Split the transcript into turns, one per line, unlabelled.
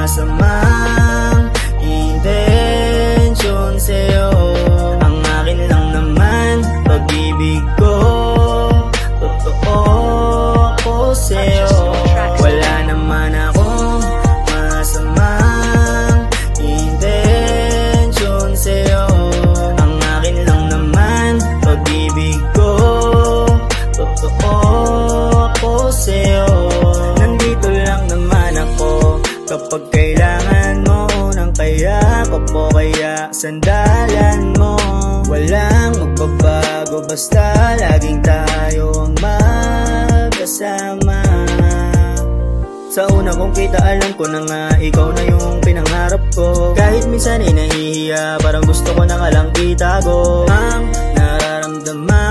masamang intensyon sa'yo. Ang akin lang naman, pag-ibig ko, totoo ako sa'yo. Wala naman akong masamang intensyon sa'yo. Ang akin lang naman, pag-ibig ko, totoo ako sa'yo. Nandito lang naman ako kapag kailangan mo ng kayakap o kaya sandalan mo. Walang magbabago basta laging tayo ang magkasama. Sa una kong kita alam ko na nga ikaw na yung pinangarap ko. Kahit minsan ay nahihiya, parang gusto ko na nga lang itago ang nararamdaman